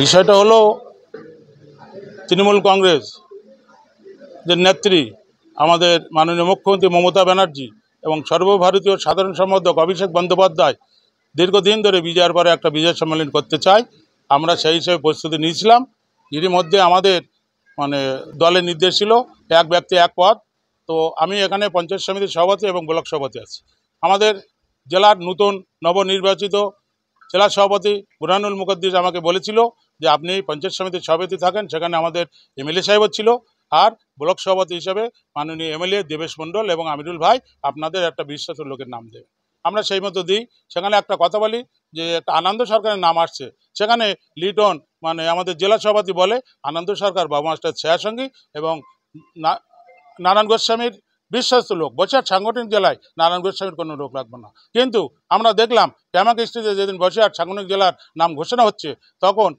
বিষয়টা হলো তৃণমূল কংগ্রেস যে নেত্রী আমাদের মাননীয় মুখ্যমন্ত্রী মমতা ব্যানার্জি এবং সর্বভারতীয় সাধারণ সম্পাদক অভিষেক বন্দ্যোপাধ্যায় দীর্ঘদিন ধরে বিজয়ের পরে একটা বিজয় সম্মেলন করতে চায়। আমরা সেই হিসেবে প্রস্তুতি নিয়েছিলাম। এরই মধ্যে আমাদের দলের নির্দেশ ছিল এক ব্যক্তি এক পদ। তো আমি এখানে পঞ্চায়েত সমিতির সভাপতি এবং ব্লক সভাপতি আছি। আমাদের জেলার নতুন নবনির্বাচিত জেলা সভাপতি বুরহানুল মুকদ্দিস আমাকে বলেছিল যে আপনি পঞ্চায়েত সমিতির সভাপতি থাকেন। সেখানে আমাদের এমএলএ সাহেবও ছিল, আর ব্লক সভাপতি হিসেবে মাননীয় এমএলএ দেবেশ মণ্ডল এবং আমিরুল ভাই আপনাদের একটা বিশ্বস্ত লোকের নাম দেবে। আমরা সেই মতো দিই। সেখানে একটা কথা বলি যে একটা আনন্দ সরকারের নাম আসছে, সেখানে লিটন আমাদের জেলা সভাপতি বলে আনন্দ সরকার বাবু মাস্টার ছায়াসঙ্গী এবং নারায়ণ গোস্বামীর বিশ্বস্ত লোক। বসিরহাট সাংগঠনিক জেলায় নারায়ণ গোস্বামীর কোনো লোক লাগবে না। কিন্তু আমরা দেখলাম ক্যামাক স্ট্রিটে যেদিন বসিরহাট সাংগঠনিক জেলার নাম ঘোষণা হচ্ছে তখন